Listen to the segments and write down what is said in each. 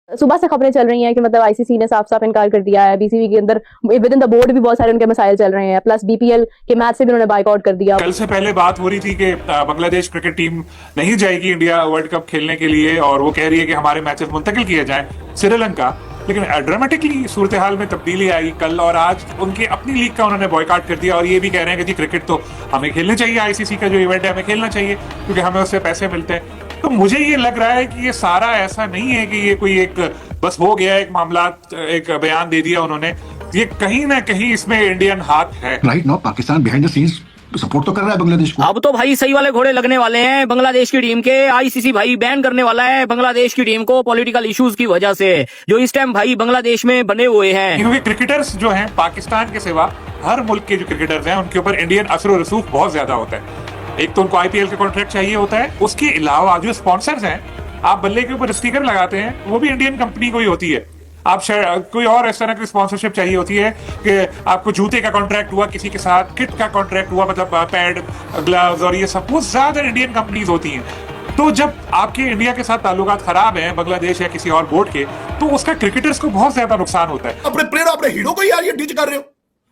सुबह से खबरें चल रही हैं कि मतलब आईसीसी ने साफ साफ इनकार कर दिया है। बीसीबी के अंदर विद इन द बोर्ड भी बहुत सारे उनके मसाइल चल रहे हैं, प्लस बीपीएल के मैच से भी उन्होंने बाइकआउट कर दिया। कल से पहले बात हो रही थी कि बांग्लादेश क्रिकेट टीम नहीं जाएगी इंडिया वर्ल्ड कप खेलने के लिए, और वो कह रही है कि हमारे मैचेस मुंतकिल किए जाएं श्रीलंका। लेकिन ड्रामेटिकली सूरत हाल में तब्दीली आई कल और आज। उनकी अपनी लीग का उन्होंने बॉयकॉट कर दिया और ये भी कह रहे हैं कि जी क्रिकेट तो हमें खेलने चाहिए, आईसीसी का जो इवेंट है हमें खेलना चाहिए क्योंकि हमें उससे पैसे मिलते हैं। तो मुझे ये लग रहा है कि ये सारा ऐसा नहीं है कि ये कोई एक बस हो गया एक मामला, एक बयान दे दिया उन्होंने। ये कहीं ना कहीं इसमें इंडियन हाथ है। Right now Pakistan behind the scenes support तो कर रहा है बांग्लादेश को। अब तो भाई सही वाले घोड़े लगने वाले हैं बांग्लादेश की टीम के। आईसीसी भाई बैन करने वाला है बांग्लादेश की टीम को पॉलिटिकल इश्यूज की वजह से, जो इस टाइम भाई बांग्लादेश में बने हुए हैं। क्योंकि क्रिकेटर्स जो हैं पाकिस्तान के सिवा हर मुल्क के जो क्रिकेटर्स हैं उनके ऊपर इंडियन असर और रसूख बहुत ज्यादा होता है। एक तो उनको आईपीएल का कॉन्ट्रैक्ट चाहिए होता है, उसके अलावा जो स्पॉन्सर्स हैं, आप बल्ले के ऊपर स्टिकर लगाते हैं वो भी इंडियन कंपनी को ही होती है। आप कोई और इस तरह की स्पॉन्सरशिप चाहिए होती है कि आपको जूते का कॉन्ट्रैक्ट हुआ किसी के साथ, किट का कॉन्ट्रैक्ट हुआ, मतलब पैड, ग्लव्स और ये सब कुछ ज्यादा इंडियन कंपनीज होती हैं। तो जब आपके इंडिया के साथ ताल्लुकात खराब हैं बांग्लादेश या किसी और बोर्ड के, तो उसका क्रिकेटर्स को बहुत ज्यादा नुकसान होता है। अपने प्लेयर अपने हीरो को यार ये डिच कर रहे हो,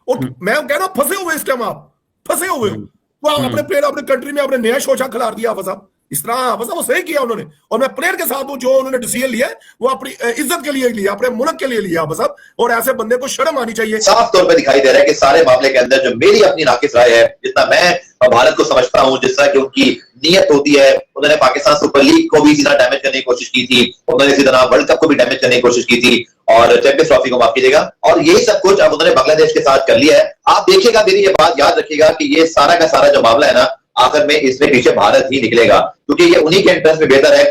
और मैं कह रहा हूं फंसे हुए इस टाइम, आप फंसे हुए हो। वो अपने प्लेयर अपने कंट्री में अपने नया शोशा खिला दिया साहब, इस तरह वो सही किया उन्होंने। और मैं प्लेयर के साथ हूं, जो उन्होंने डिसीजन लिया है वो अपनी इज्जत के लिए लिया, अपने मुल्क के लिए लिया साहब। और ऐसे बंदे को शर्म आनी चाहिए। साफ तौर पर दिखाई दे रहा है कि सारे मामले के अंदर जो मेरी अपनी नाकिस राय है, जितना मैं भारत को समझता हूं, जिस तरह की उनकी नीयत होती है, उन्होंने पाकिस्तान सुपर लीग को भी इसी तरह डैमेज करने की कोशिश की थी, उन्होंने इसी तरह वर्ल्ड कप को भी डैमेज करने की कोशिश की थी, और चैंपियंस ट्रॉफी को माफ कीजिएगा, और यही सब कुछ अब उन्होंने बांग्लादेश के साथ कर लिया है। आप देखिएगा, मेरी ये बात याद रखिएगा कि ये सारा का सारा जो मामला है ना, आखिर में इसमें पीछे भारत ही निकलेगा, क्योंकि ये उन्हीं के इंटरेस्ट में बेहतर है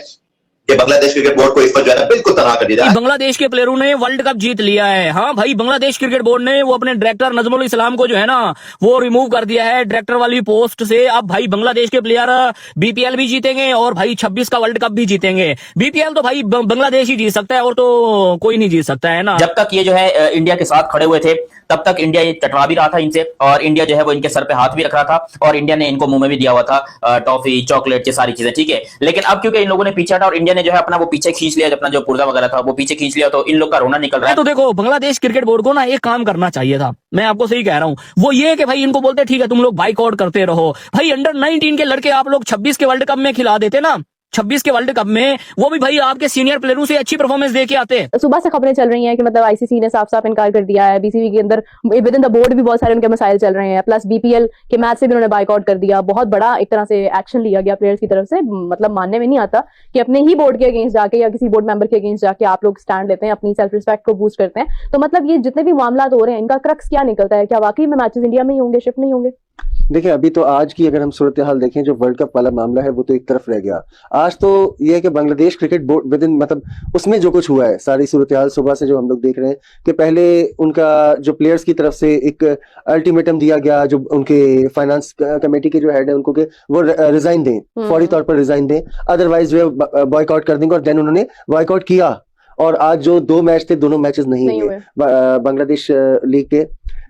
कि बांग्लादेश क्रिकेट बोर्ड को इस पर जो है ना बिल्कुल तनहा कर दिया जाए। बांग्लादेश के प्लेयरों ने वर्ल्ड कप जीत लिया है। हाँ भाई, बांग्लादेश क्रिकेट बोर्ड ने वो अपने डायरेक्टर नजमुल इस्लाम को जो है ना वो रिमूव कर दिया है डायरेक्टर वाली पोस्ट से। अब भाई बांग्लादेश के प्लेयर बीपीएल भी जीतेंगे और भाई 26 का वर्ल्ड कप भी जीतेंगे। बीपीएल तो भाई बांग्लादेश ही जीत सकता है और तो कोई नहीं जीत सकता है ना। जब तक ये जो है इंडिया के साथ खड़े हुए थे तब तक इंडिया ये टकरा भी रहा था इनसे, और इंडिया जो है वो इनके सर पे हाथ भी रख रहा था, और इंडिया ने इनको मुंह में भी दिया हुआ था टॉफी, चॉकलेट, ये सारी चीजें, ठीक है। लेकिन अब क्योंकि इन लोगों ने पीछे हटा और इंडिया ने जो है अपना वो पीछे खींच लिया, अपना जो पुर्जा वगैरह था वो पीछे खींच लिया, तो इन लोग का रोना निकल रहा है। तो देखो, बांग्लादेश क्रिकेट बोर्ड को ना एक काम करना चाहिए था, मैं आपको सही कह रहा हूँ। वो ये कि भाई इनको बोलते ठीक है तुम लोग बाइकआउट करते रहो, भाई अंडर 19 के लड़के आप लोग 26 के वर्ल्ड कप में खिला देते ना, 26 के वर्ल्ड कप में, वो भी भाई आपके सीनियर प्लेयरों से अच्छी परफॉर्मेंस दे के आते। सुबह से खबरें चल रही हैं कि मतलब आईसीसी ने साफ साफ इनकार कर दिया है। बीसीबी के अंदर विद इन द बोर्ड भी बहुत सारे उनके मसाइल चल रहे हैं, प्लस बीपीएल के मैच से भी उन्होंने बाइकआउट कर दिया। बहुत बड़ा एक तरह से एक्शन लिया गया प्लेयर्स की तरफ से। मतलब मानने में नहीं आता कि अपने ही बोर्ड के अगेंस्ट जाके या किसी बोर्ड मेंबर के अगेंस्ट जाके आप लोग स्टैंड लेते हैं, अपनी सेल्फ रिस्पेक्ट को बूस्ट करते हैं। तो मतलब ये जितने भी मामला हो रहे हैं, इनका क्रक्स क्या निकलता है? क्या वाकई में मैचेस इंडिया में ही होंगे, शिफ्ट नहीं होंगे? देखिए, अभी तो आज की अगर हम सूरत हाल देखें, जो वर्ल्ड कप वाला मामला है वो तो एक तरफ रह गया। आज तो ये है कि Bangladesh cricket board with in, मतलब उसमें जो कुछ हुआ है, सारी सूरत हाल सुबह से जो हम लोग देख रहे हैं कि पहले उनका जो प्लेयर्स की तरफ से एक अल्टीमेटम दिया गया, जो उनके फाइनेंस कमेटी के जो हेड है उनको, कि वो रिजाइन दें, फौरी तौर पर रिजाइन दें, अदरवाइज वे बॉयकॉट कर देंगे। और देन उन्होंने बॉयकॉट किया, और आज जो 2 मैच थे दोनों मैचेस नहीं हुए बांग्लादेश लीग के।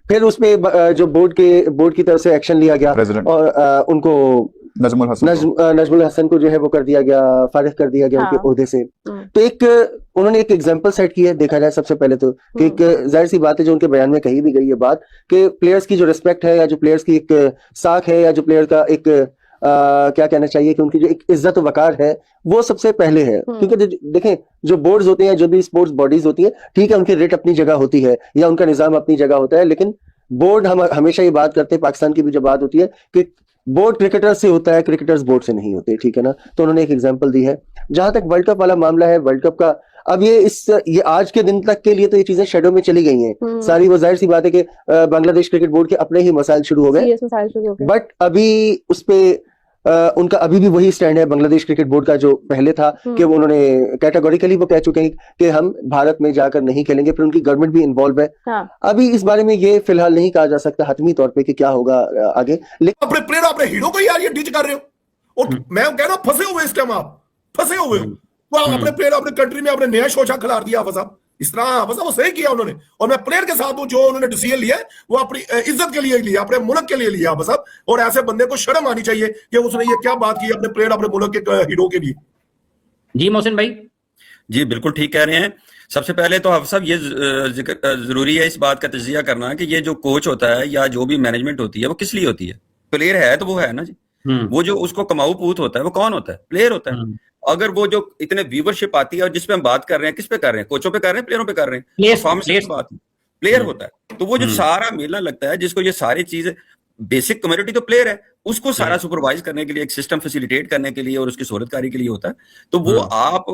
फिर उसमें जो बोर्ड की तरफ से एक्शन लिया गया और उनको नजमुल हसन को जो है वो कर दिया गया, फारिग कर दिया गया उनके ओहदे से। तो एक उन्होंने एक एग्जांपल सेट की है, देखा जाए सबसे पहले तो कि एक जाहिर सी बात है, जो उनके बयान में कही भी गई है बात, कि प्लेयर्स की जो रिस्पेक्ट है, या जो प्लेयर्स की एक साख है, या जो प्लेयर का एक क्या कहना चाहिए कि उनकी जो एक इज्जत वकार है, वो सबसे पहले है। क्योंकि देखें, जो बोर्ड्स होते हैं, जो भी स्पोर्ट्स बॉडीज होती है, ठीक है, उनकी रेट अपनी जगह होती है या उनका निजाम अपनी जगह होता है, लेकिन बोर्ड, हम हमेशा ये बात करते हैं, पाकिस्तान की भी जब बात होती है कि बोर्ड क्रिकेटर्स से होता है, क्रिकेटर्स बोर्ड से नहीं होते, ठीक है ना। तो उन्होंने एक एग्जांपल दी है। जहां तक वर्ल्ड कप वाला मामला है, वर्ल्ड कप का अब ये आज के दिन तक के लिए तो ये चीजें शेडो में चली गई हैं सारी। वो जाहिर सी बात है कि बांग्लादेश क्रिकेट बोर्ड के अपने ही मसाइल शुरू हो गए, बट अभी उस पे उनका अभी भी वही स्टैंड है बांग्लादेश क्रिकेट बोर्ड का जो पहले था, कि उन्होंने कैटेगोरिकली वो कह चुके हैं कि हम भारत में जाकर नहीं खेलेंगे। फिर उनकी गवर्नमेंट भी इन्वॉल्व है। अभी इस बारे में ये फिलहाल नहीं कहा जा सकता हतमी तौर पे कि क्या होगा आगे। लेकिन अपने प्लेयर अपने हीरो को यार ये डिच कर रहे हो, और मैं कह रहा हूं फंसे हुए इस टाइम, आप फंसे हुए हो। वो अपने प्लेयर अपने कंट्री में अपने नया शोशा खिला दिया साहब, इस तरह वो सही किया उन्होंने। और मैं प्लेयर के साथ हूं, जो उन्होंने डिसीजन लिया है वो अपनी इज्जत के लिए लिया, अपने मुल्क के लिए लिया साहब। और ऐसे बंदे को शर्म आनी चाहिए कि उसने ये क्या बात की अपने प्लेयर अपने मुल्क के हीरो के लिए। जी मोहसिन भाई, जी बिल्कुल ठीक कह रहे हैं। सबसे पहले तो आप सब ये जरूरी है इस बात का तजिया करना कि ये जो कोच होता है या जो भी मैनेजमेंट होती है वो किस लिए होती है। प्लेयर है तो वो है ना जी। वो जो उसको कमाऊ पूत होता है वो कौन होता है? प्लेयर होता है। अगर वो जो इतने व्यूवरशिप आती है और जिस पे हम बात कर रहे हैं, किस पे कर रहे हैं? कोचों पे कर रहे हैं, प्लेयरों पे कर रहे हैं? परफॉर्मेंस की बात प्लेयर होता है। तो वो जो सारा मेला लगता है जिसको ये सारी चीज बेसिक कम्युनिटी तो प्लेयर है, उसको सारा सुपरवाइज करने के लिए, एक सिस्टम फैसिलिटेट करने के लिए और उसकी सूरतकारी के लिए होता है। तो वो आप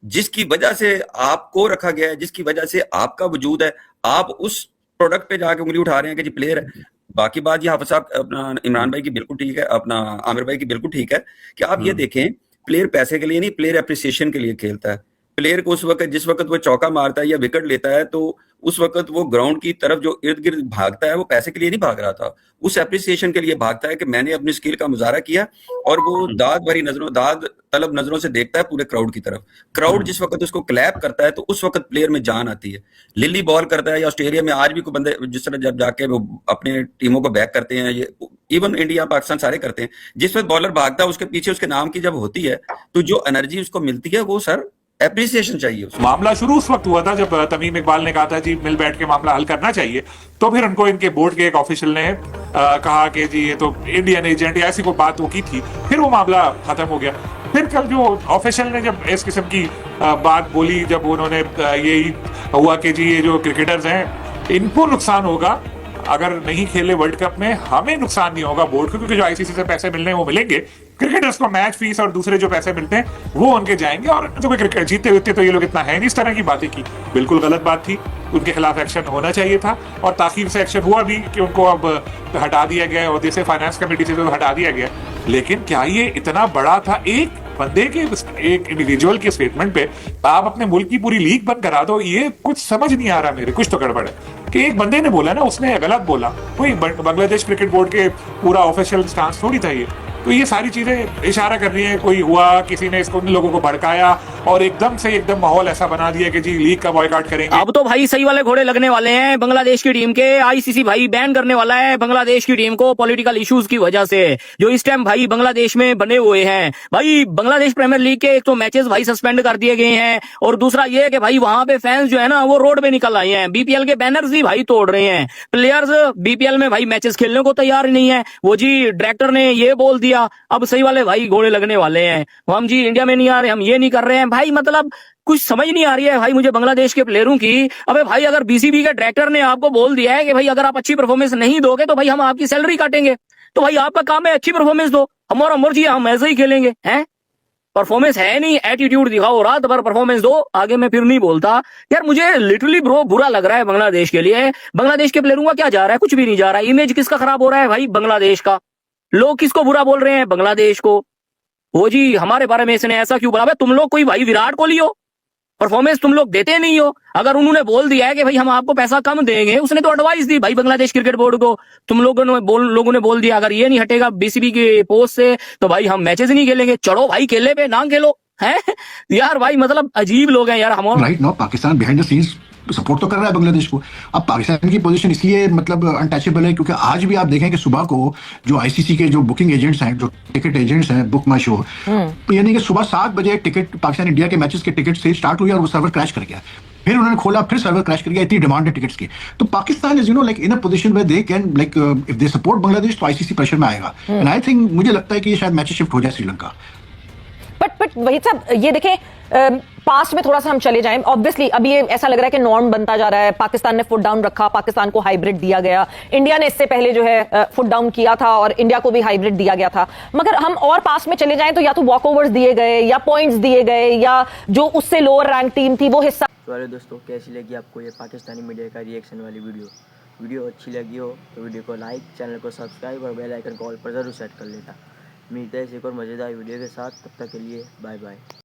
जिसकी वजह से आपको रखा गया है, जिसकी वजह से आपका वजूद है, आप उस प्रोडक्ट पे जाके उंगली उठा रहे हैं कि जी प्लेयर है। बाकी बात ये हाफिज साहब अपना इमरान भाई की बिल्कुल ठीक है, अपना आमिर भाई की बिल्कुल ठीक है कि आप ये देखें, प्लेयर पैसे के लिए नहीं, प्लेयर एप्रिसिएशन के लिए खेलता है। प्लेयर को उस वक्त, जिस वक्त वो चौका मारता है या विकेट लेता है, तो उस वक्त वो ग्राउंड की तरफ जो इर्द गिर्द भागता है वो पैसे के लिए नहीं भाग रहा था, उस एप्रिसिएशन के लिए भागता है कि मैंने अपनी स्किल का मुजाहरा किया। और वो दाद भरी नजरों, दाद तलब नजरों से देखता है पूरे क्राउड की तरफ। क्राउड जिस वक्त उसको क्लैप करता है तो उस वक्त प्लेयर में जान आती है। लिली बॉल करता है या ऑस्ट्रेलिया में आज भी कोई बंदे जिस तरह जब जाके वो अपने टीमों को बैक करते हैं, ये इवन इंडिया पाकिस्तान सारे करते हैं, जिस वक्त बॉलर भागता है उसके पीछे उसके नाम की जब होती है तो जो एनर्जी उसको मिलती है वो सर एप्रिसिएशन चाहिए उसको। मामला शुरू उस वक्त हुआ था जब तमीम इकबाल ने कहा था जी मिल बैठ के मामला हल करना चाहिए। तो फिर उनको इनके बोर्ड के एक ऑफिशियल ने कहा कि जी ये तो इंडियन एजेंट या ऐसी कोई बात वो की थी, फिर वो मामला खत्म हो गया। फिर कल जो ऑफिशियल ने जब इस किस्म की बात बोली, जब उन्होंने यही हुआ कि जी ये जो क्रिकेटर्स हैं इनको नुकसान होगा अगर नहीं खेले वर्ल्ड कप में, हमें नुकसान नहीं होगा बोर्ड को, क्योंकि जो आईसीसी से पैसे मिलने हैं वो मिलेंगे, क्रिकेटर्स को मैच फीस और दूसरे जो पैसे मिलते हैं वो उनके जाएंगे, और जो क्रिकेट जीते हुए तो ये लोग इतना है नहीं। इस तरह की बातें की, बिल्कुल गलत बात थी। उनके खिलाफ एक्शन होना चाहिए था और ताखीर से एक्शन हुआ भी कि उनको अब हटा दिया गया और जैसे फाइनेंस कमेटी से तो हटा दिया गया। लेकिन क्या ये इतना बड़ा था? एक बंदे के, एक इंडिविजुअल के स्टेटमेंट पे आप अपने मुल्क की पूरी लीग बंद करा दो, ये कुछ समझ नहीं आ रहा मेरे। कुछ तो गड़बड़ है कि एक बंदे ने बोला ना, उसने गलत बोला, कोई बांग्लादेश क्रिकेट बोर्ड के पूरा ऑफिशियल स्टांस थोड़ी था ये। तो ये सारी चीजें इशारा कर रही हैं कोई हुआ, किसी ने इसको, उन लोगों को भड़काया और एकदम माहौल ऐसा बना दिया कि जी लीग का बॉयकॉट करेंगे। अब तो भाई सही वाले घोड़े लगने वाले हैं बांग्लादेश की टीम के। आईसीसी भाई बैन करने वाला है बांग्लादेश की टीम को पॉलिटिकल इश्यूज की वजह से, जो इस टाइम भाई बांग्लादेश में बने हुए हैं। भाई बांग्लादेश प्रीमियर लीग के एक तो मैचेस भाई सस्पेंड कर दिए गए हैं, और दूसरा ये कि भाई वहां पे फैंस जो है ना वो रोड पे निकल आए हैं, बीपीएल के बैनर्स भी भाई तोड़ रहे हैं। प्लेयर्स बीपीएल में भाई मैचेस खेलने को तैयार ही नहीं है। वो जी डायरेक्टर ने ये बोल दिया, अब सही वाले भाई घोड़े लगने वाले हैं। हम जी इंडिया में नहीं आ रहे, हम ये नहीं कर रहे हैं। भाई मतलब कुछ समझ नहीं आ रही है भाई मुझे बांग्लादेश के प्लेयरों की। अबे भाई अगर बीसीबी के डायरेक्टर ने आपको बोल दिया है कि भाई अगर आप अच्छी परफॉर्मेंस नहीं दोगे तो भाई हम आपकी सैलरी काटेंगे, तो भाई आपका काम है अच्छी परफॉर्मेंस दो, हमारा मर्जी है, हम ऐसे ही खेलेंगे। हैं परफॉर्मेंस है नहीं, एटीट्यूड दिखाओ, रात भर परफॉर्मेंस दो, आगे मैं फिर नहीं बोलता। यार मुझे लिटरली ब्रो बुरा लग रहा है बांग्लादेश के लिए। बांग्लादेश के प्लेयरों का क्या जा रहा है? कुछ भी नहीं जा रहा है। इमेज किसका खराब हो रहा है भाई? बांग्लादेश का। लोग किसको बुरा बोल रहे हैं? बांग्लादेश को। वो जी हमारे बारे में इसने ऐसा क्यों बोला? तुम लोग कोई भाई विराट कोहली हो, परफॉर्मेंस तुम लोग देते नहीं हो। अगर उन्होंने बोल दिया है कि भाई हम आपको पैसा कम देंगे, उसने तो एडवाइस दी भाई बांग्लादेश क्रिकेट बोर्ड को, तुम लोगों ने बोल दिया अगर ये नहीं हटेगा बीसीबी के पोस्ट से तो भाई हम मैचेस नहीं खेलेंगे। चढ़ो भाई खेले पे, ना खेलो। है यार भाई मतलब अजीब लोग हैं यार हम। Right now Pakistan behind the scenes support तो कर रहा है बांग्लादेश को। अब पाकिस्तान की पोजीशन इसलिए मतलब अनटचेबल है क्योंकि आज भी आप देखें कि सुबह को जो आईसीसी के जो बुकिंग एजेंट्स हैं, जो टिकट एजेंट्स हैं, बुक माई शो, यानी कि सुबह 7 बजे टिकट पाकिस्तान इंडिया के मैचेस के टिकट से स्टार्ट हुई और वो सर्वर क्रैश कर गया। फिर उन्होंने खोला, फिर सर्वर क्रैश कर गया, इतनी डिमांड है टिकट्स की। तो Pakistan is like in a position where they can like if they support Bangladesh तो आईसीसी प्रेशर में आएगा। एंड आई थिंक मुझे लगता है कि ये शायद मैचेस शिफ्ट हो जाए श्रीलंका। बट वही साहब ये देखें, पास्ट में थोड़ा सा हम चले जाएं, ऑब्वियसली अभी ये ऐसा लग रहा है कि नॉर्म बनता जा रहा है। पाकिस्तान ने फुट डाउन रखा, पाकिस्तान को हाइब्रिड दिया गया। इंडिया ने इससे पहले जो है फुट डाउन किया था और इंडिया को भी हाइब्रिड दिया गया था। मगर हम और पास्ट में चले जाएं तो या तो वॉक ओवर्स दिए गए या पॉइंट्स दिए गए या जो उससे लोअर रैंक टीम थी वो हिस्सा। तो दोस्तों कैसी लगी आपको ये पाकिस्तानी मीडिया का रिएक्शन वाली वीडियो अच्छी लगी हो तो वीडियो को लाइक, चैनल को सब्सक्राइब और बेल आइकन को ऑल पर जरूर सेट कर लेना। मिलते हैं एक और मज़ेदार वीडियो के साथ, तब तक के लिए बाय बाय।